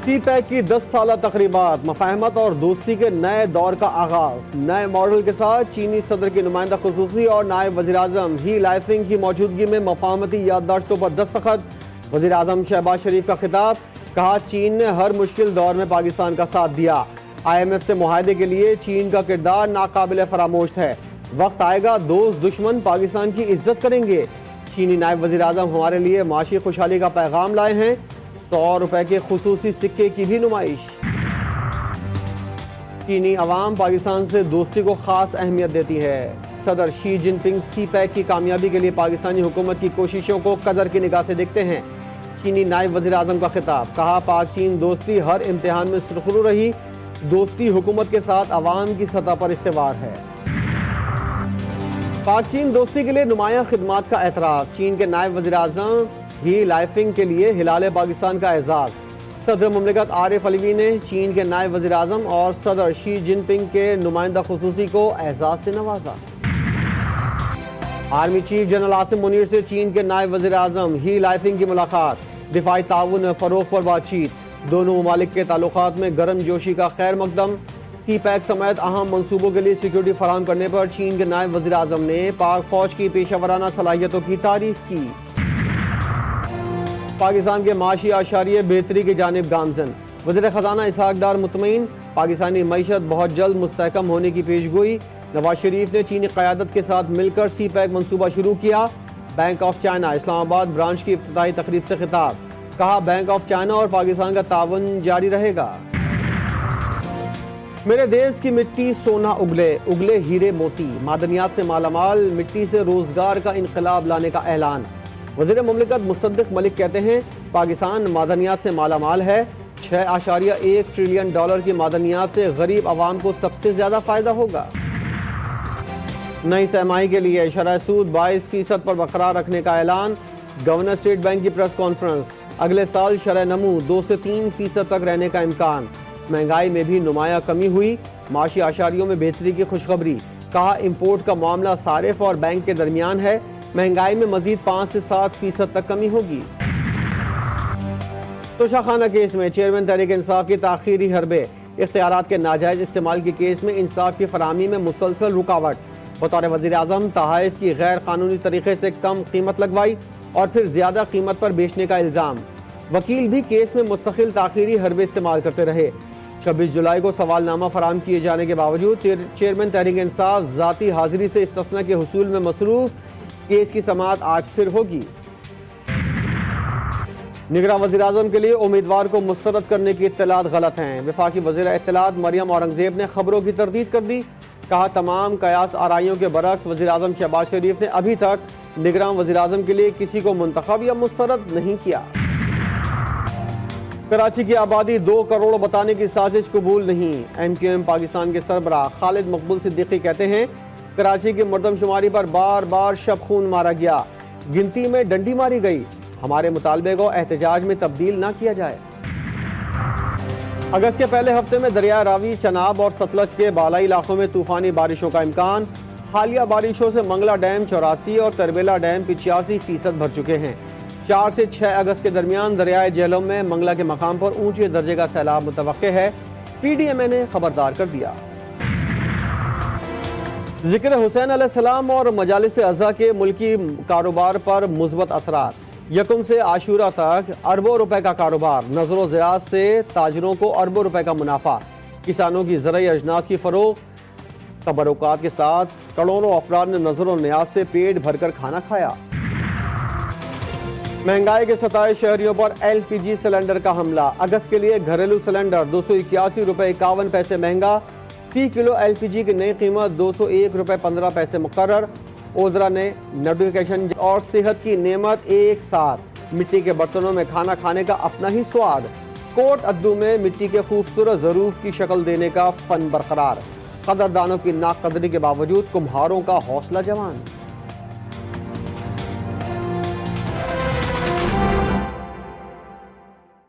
سی pack کی 10 سالہ تقریبات، مفاہمت اور دوستی کے نئے دور کا آغاز۔ نئے ماڈل کے ساتھ چینی صدر کی نمائندہ خصوصی اور نائب وزیر اعظم ہی لائفنگ کی موجودگی میں مفاہمتی یادداشتوں پر دستخط۔ وزیر اعظم شہباز شریف کا خطاب، کہا چین نے ہر مشکل دور میں پاکستان کا ساتھ دیا۔ آئی ایم ایف سے معاہدے کے لیے چین کا کردار ناقابل فراموش ہے۔ وقت آئے گا دوست دشمن پاکستان کی عزت کریں گے۔ چینی نائب وزیر اعظم ہمارے لیے معاشی خوشحالی کا پیغام لائے ہیں۔ 100 روپے کے خصوصی سکے کی بھی نمائش۔ چینی عوام پاکستان سے دوستی کو خاص اہمیت دیتی ہے۔ صدر شی جن پنگ سی پیک کی کامیابی کے لیے پاکستانی حکومت کی کوششوں کو قدر کی نگاہ سے دیکھتے ہیں۔ چینی نائب وزیر اعظم کا خطاب، کہا پاک چین دوستی ہر امتحان میں سرخرو رہی۔ دوستی حکومت کے ساتھ عوام کی سطح پر استوار ہے۔ پاک چین دوستی کے لیے نمایاں خدمات کا اعتراف۔ چین کے نائب وزیر اعظم ہی لائفنگ کے لیے ہلال پاکستان کا اعزاز۔ صدر مملکت عارف علوی نے چین کے نائب وزیر اعظم اور صدر شی جن پنگ کے نمائندہ خصوصی کو اعزاز سے نوازا۔ Army chief general Asim Munir سے چین کے نائب وزیر اعظم ہی لائفنگ کی ملاقات۔ دفاعی تعاون میں فروغ پر بات چیت۔ دونوں ممالک کے تعلقات میں گرم جوشی کا خیر مقدم۔ سی پیک سمیت اہم منصوبوں کے لیے سیکورٹی فراہم کرنے پر چین کے نائب وزیر اعظم نے پاک فوج کی پیشہ ورانہ صلاحیتوں کی تعریف کی۔ پاکستان کے معاشی اشاریہ بہتری کی جانب گامزن۔ وزیر خزانہ اسحاق ڈار مطمئن، پاکستانی معیشت بہت جلد مستحکم ہونے کی پیشگوئی۔ نواز شریف نے چینی قیادت کے ساتھ مل کر سی پیک منصوبہ شروع کیا۔ بینک آف چائنا اسلام آباد برانچ کی افتتاحی تقریب سے خطاب، کہا بینک آف چائنا اور پاکستان کا تعاون جاری رہے گا۔ میرے دیس کی مٹی سونا اگلے ہیرے موتی، معدنیات سے مالا مال، مٹی سے روزگار کا انقلاب لانے کا اعلان۔ وزیر مملکت مصدق ملک کہتے ہیں پاکستان معدنیات سے مالا مال ہے۔ 6.1 ٹریلین ڈالر کی معدنیات سے غریب عوام کو سب سے زیادہ فائدہ ہوگا۔ نئی سرمائی کے لیے شرح سود 22% پر برقرار رکھنے کا اعلان۔ گورنر اسٹیٹ بینک کی پریس کانفرنس، اگلے سال شرح نمو 2 سے 3% تک رہنے کا امکان۔ مہنگائی میں بھی نمایاں کمی ہوئی، معاشی اشاریوں میں بہتری کی خوشخبری، کہا امپورٹ کا معاملہ صارف اور بینک کے درمیان ہے، مہنگائی میں مزید 5 سے 7% تک کمی ہوگی۔ توشہ خانہ کیس میں چیئرمین تحریک انصاف کی تاخیری حربے، اختیارات کے ناجائز استعمال کے کیس میں انصاف کی فراہمی میں مسلسل رکاوٹ۔ بطور وزیر اعظم تحائف کی غیر قانونی طریقے سے کم قیمت لگوائی اور پھر زیادہ قیمت پر بیچنے کا الزام۔ وکیل بھی کیس میں مستقل تاخیری حربے استعمال کرتے رہے۔ 26 جولائی کو سوال نامہ فراہم کیے جانے کے باوجود چیئرمین تحریک انصاف ذاتی حاضری سے استثناء کے حصول میں مصروف۔ کیس کی سماعت آج پھر ہوگی۔ نگراں وزیر اعظم کے لیے امیدوار کو مسترد کرنے کی اطلاعات غلط ہیں۔ وفاقی وزیر اطلاعات مریم اورنگزیب نے خبروں کی تردید کر دی، کہا تمام قیاس آرائیوں کے برعکس وزیر اعظم شہباز شریف نے ابھی تک نگراں وزیر اعظم کے لیے کسی کو منتخب یا مسترد نہیں کیا۔ کراچی کی آبادی 2 کروڑ بتانے کی سازش قبول نہیں۔ ایم کیو ایم پاکستان کے سربراہ خالد مقبول صدیقی کہتے ہیں کراچی کی مردم شماری پر بار بار شب خون مارا گیا، گنتی میں ڈنڈی ماری گئی، ہمارے مطالبے کو احتجاج میں تبدیل نہ کیا جائے۔ اگست کے پہلے ہفتے میں دریائے راوی، چناب اور ستلج کے بالائی علاقوں میں طوفانی بارشوں کا امکان۔ حالیہ بارشوں سے منگلہ ڈیم 84 اور تربیلا ڈیم 85% بھر چکے ہیں۔ 4 سے 6 اگست کے درمیان دریائے جہلم میں منگلہ کے مقام پر اونچے درجے کا سیلاب متوقع ہے، پی ڈی ایم اے نے خبردار کر دیا۔ ذکر حسین علیہ السلام اور مجالس اعضاء کے ملکی کاروبار پر مثبت اثرات۔ 1 سے عاشورہ تک اربوں روپے کا کاروبار، نظر و ضیاء سے تاجروں کو اربوں روپے کا منافع، کسانوں کی زرعی اجناس کی فروخت۔ تبرکات کے ساتھ کروڑوں افراد نے نظر و نیاز سے پیٹ بھر کر کھانا کھایا۔ مہنگائی کے ستائے شہریوں پر ایل پی جی سلنڈر کا حملہ، اگست کے لیے گھریلو سلنڈر 281 روپے 51 پیسے مہنگا، فی کلو ایل پی جی کی نئی قیمت 201 روپے 15 پیسے مقرر۔ اوزرا نے نوٹیفیکیشن اور صحت کی نعمت ایک ساتھ، مٹی کے برتنوں میں کھانا کھانے کا اپنا ہی سواد، کوٹ ادو میں مٹی کے خوبصورت ظروف کی شکل دینے کا فن برقرار، قدردانوں کی ناقدری کے باوجود کمہاروں کا حوصلہ جوان۔